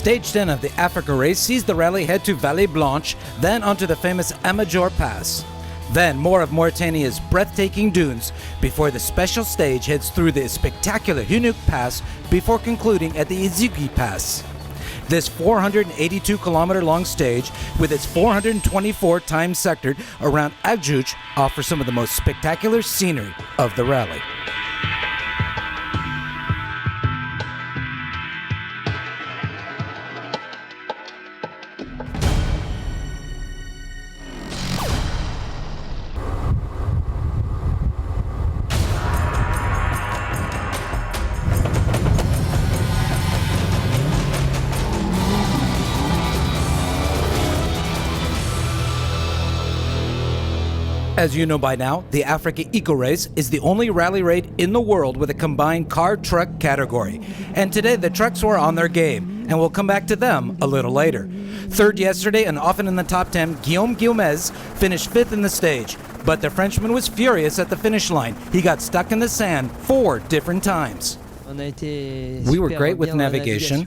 Stage 10 of the AfricaEcoRace sees the rally head to Vallée Blanche, then onto the famous Amajor Pass. Then more of Mauritania's breathtaking dunes before the special stage heads through the spectacular Hunuk Pass before concluding at the Izugi Pass. This 482-kilometer-long stage, with its 424 times sectored around Adjuch, offers some of the most spectacular scenery of the rally. As you know by now, the AfricaEcoRace is the only rally raid in the world with a combined car-truck category. And today the trucks were on their game, and we'll come back to them a little later. Third yesterday and often in the top 10, Guillaume Guillemez finished fifth in the stage. But the Frenchman was furious at the finish line. He got stuck in the sand 4 different times. We were great with navigation.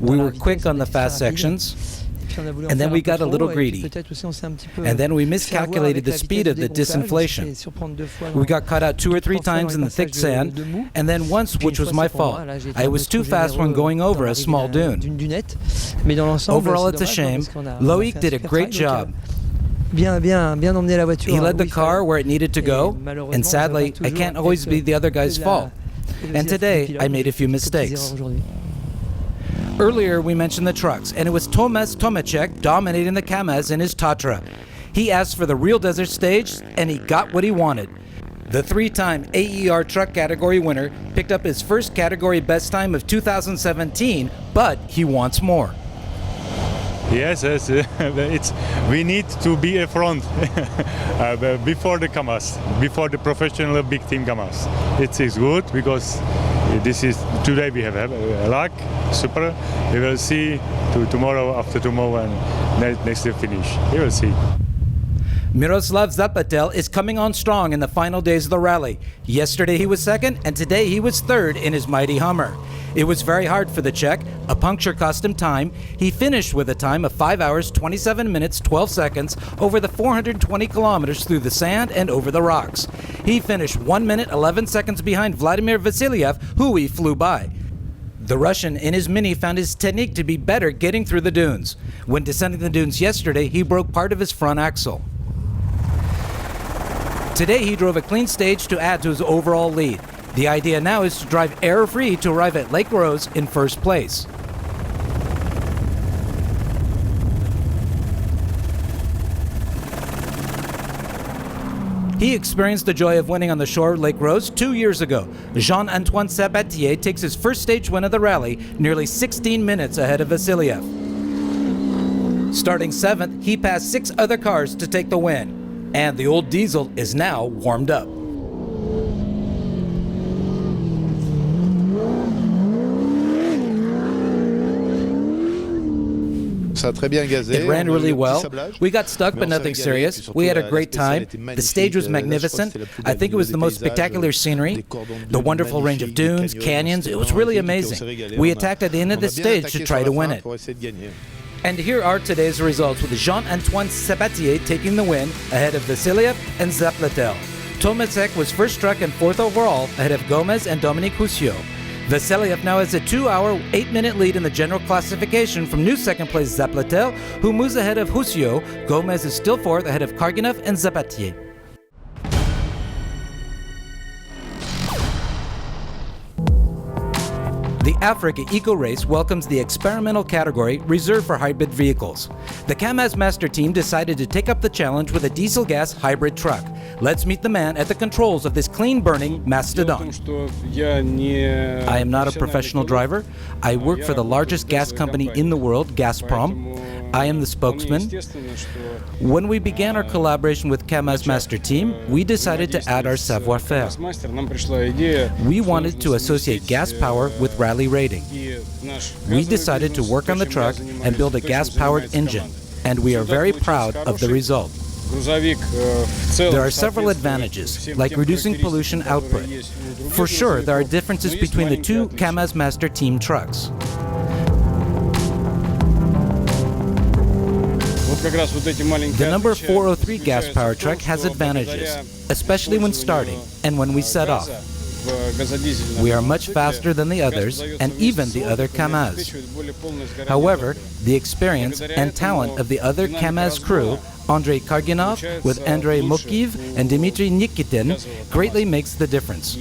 We were quick on the fast sections. And then we got a little greedy. And then we miscalculated the speed of the disinflation. We got caught out 2 or 3 times in the thick sand, and then once, which was my fault. I was too fast when going over a small dune. Overall, it's a shame. Loïc did a great job. He led the car where it needed to go, and sadly, I can't always be the other guy's fault. And today, I made a few mistakes. Earlier, we mentioned the trucks, and it was Tomasz Tomaszek dominating the Kamaz in his Tatra. He asked for the real desert stage, and he got what he wanted. The 3-time AER truck category winner picked up his first category best time of 2017, but he wants more. Yes, we need to be a front before the Kamaz, before the professional big team Kamaz. It is good because this is today we have a luck, super. We will see tomorrow, after tomorrow, and next year finish. We will see. Miroslav Zapatel is coming on strong in the final days of the rally. Yesterday he was second, and today he was third in his mighty Hummer. It was very hard for the Czech. A puncture cost him time. He finished with a time of 5 hours, 27 minutes, 12 seconds over the 420 kilometers through the sand and over the rocks. He finished 1 minute, 11 seconds behind Vladimir Vasilyev, who he flew by. The Russian in his Mini found his technique to be better getting through the dunes. When descending the dunes yesterday, he broke part of his front axle. Today he drove a clean stage to add to his overall lead. The idea now is to drive error-free to arrive at Lake Rose in first place. He experienced the joy of winning on the shore of Lake Rose 2 years ago. Jean-Antoine Sabatier takes his first stage win of the rally, nearly 16 minutes ahead of Vasilyev. Starting 7th, he passed 6 other cars to take the win. And the old diesel is now warmed up. It ran really well. We got stuck, but nothing serious. We had a great time. The stage was magnificent. I think it was the most spectacular scenery. The wonderful range of dunes, canyons. It was really amazing. We attacked at the end of the stage to try to win it. And here are today's results, with Jean-Antoine Sabatier taking the win ahead of Vasilyev and Zaplatel. Tomaszek was first truck and 4th overall ahead of Gomez and Dominique Houssiot. Vasilyev now has a 2-hour, 8-minute lead in the general classification from new second place Zaplatel, who moves ahead of Houssiot. Gomez is still 4th ahead of Karganov and Zabatier. The AfricaEcoRace welcomes the experimental category reserved for hybrid vehicles. The Kamaz Master team decided to take up the challenge with a diesel-gas hybrid truck. Let's meet the man at the controls of this clean-burning mastodon. I am not a professional driver. I work for the largest gas company in the world, Gazprom. I am the spokesman. When we began our collaboration with Kamaz Master team, we decided to add our savoir-faire. We wanted to associate gas power with rally rating. We decided to work on the truck and build a gas-powered engine, and we are very proud of the result. There are several advantages, like reducing pollution output. For sure, there are differences between the two Kamaz Master team trucks. The number 403 gas power truck has advantages, especially when starting and when we set off. We are much faster than the others and even the other KAMAZ. However, the experience and talent of the other KAMAZ crew, Andrei Karginov with Andrei Mukiv and Dmitry Nikitin, greatly makes the difference.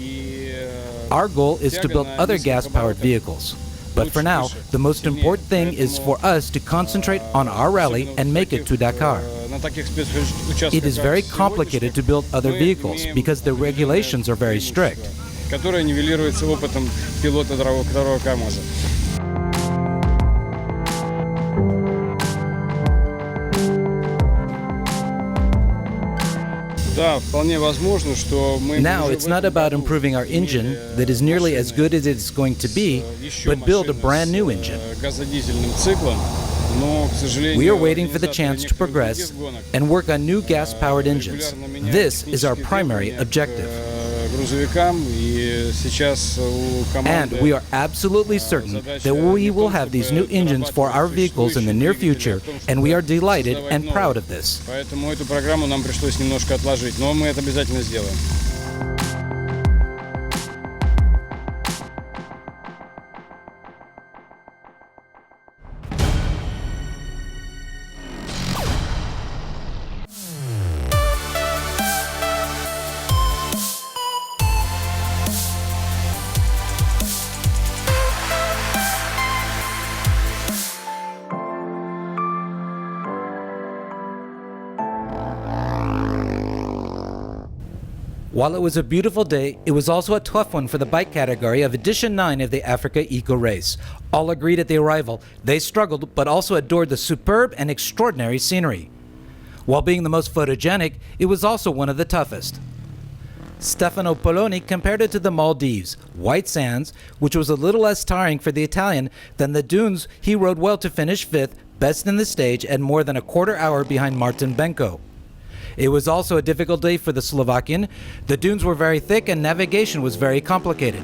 Our goal is to build other gas-powered vehicles. But for now, the most important thing is for us to concentrate on our rally and make it to Dakar. It is very complicated to build other vehicles because the regulations are very strict. Now, it's not about improving our engine that is nearly as good as it's going to be, but build a brand new engine. We are waiting for the chance to progress and work on new gas-powered engines. This is our primary objective. And we are absolutely certain that we will have these new engines for our vehicles in the near future, and we are delighted and proud of this. While it was a beautiful day, it was also a tough one for the bike category of Edition 9 of the AfricaEcoRace. All agreed at the arrival. They struggled, but also adored the superb and extraordinary scenery. While being the most photogenic, it was also one of the toughest. Stefano Poloni compared it to the Maldives, white sands, which was a little less tiring for the Italian than the dunes he rode well to finish fifth, best in the stage, and more than a quarter hour behind Martin Benko. It was also a difficult day for the Slovakian. The dunes were very thick and navigation was very complicated.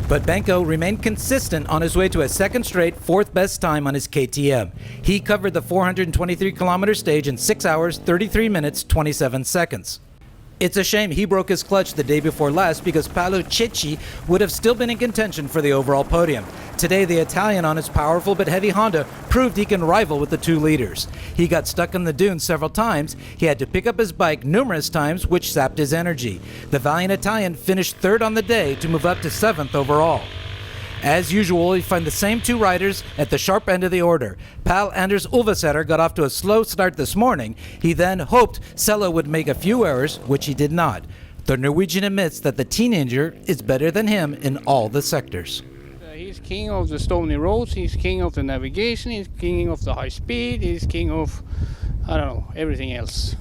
But Benko remained consistent on his way to a second straight fourth best time on his KTM. He covered the 423-kilometer stage in 6 hours, 33 minutes, 27 seconds. It's a shame he broke his clutch the day before last because Paolo Cecchi would have still been in contention for the overall podium. Today, the Italian on his powerful but heavy Honda proved he can rival with the two leaders. He got stuck in the dunes several times. He had to pick up his bike numerous times, which sapped his energy. The valiant Italian finished third on the day to move up to seventh overall. As usual, you find the same two riders at the sharp end of the order. Pal Anders Ulvasetter got off to a slow start this morning. He then hoped Sella would make a few errors, which he did not. The Norwegian admits that the teenager is better than him in all the sectors. He's king of the stony roads, he's king of the navigation, he's king of the high speed, he's king of, I don't know, everything else.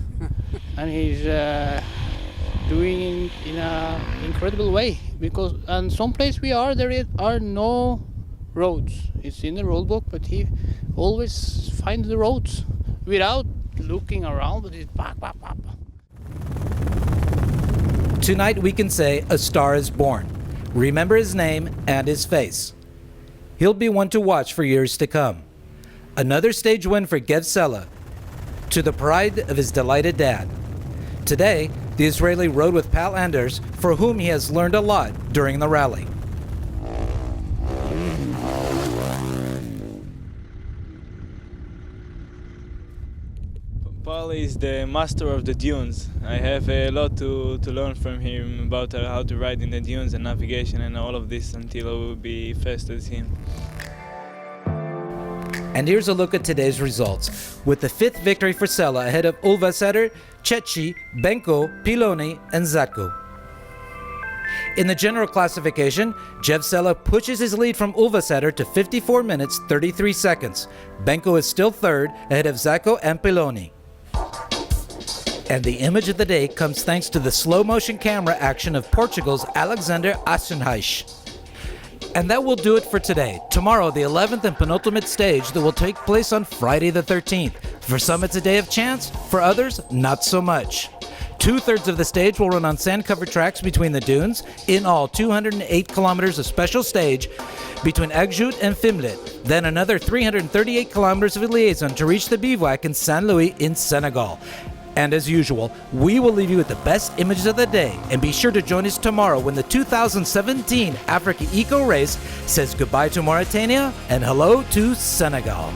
And he's doing it in an incredible way, because on some place we are, there are no roads. It's in the road book, but he always finds the roads without looking around, but it's back. Tonight we can say a star is born. Remember his name and his face. He'll be one to watch for years to come. Another stage win for Gev Sella, to the pride of his delighted dad. Today, the Israeli rode with Pal Anders, for whom he has learned a lot during the rally. Paul is the master of the dunes. I have a lot to learn from him about how to ride in the dunes and navigation and all of this until I will be fast as him. And here's a look at today's results, with the fifth victory for Sella ahead of Ulvasetter, Cecchi, Benko, Piloni, and Zatko. In the general classification, Gev Sella pushes his lead from Ulvasetter to 54 minutes 33 seconds. Benko is still third ahead of Zatko and Piloni. And the image of the day comes thanks to the slow-motion camera action of Portugal's Alexander Assenreich. And that will do it for today. Tomorrow, the 11th and penultimate stage that will take place on Friday the 13th. For some, it's a day of chance. For others, not so much. 2/3 of the stage will run on sand-covered tracks between the dunes. In all, 208 kilometers of special stage between Agjut and Fimlet. Then another 338 kilometers of liaison to reach the bivouac in Saint Louis in Senegal. And as usual, we will leave you with the best images of the day. And be sure to join us tomorrow when the 2017 Africa Eco Race says goodbye to Mauritania and hello to Senegal.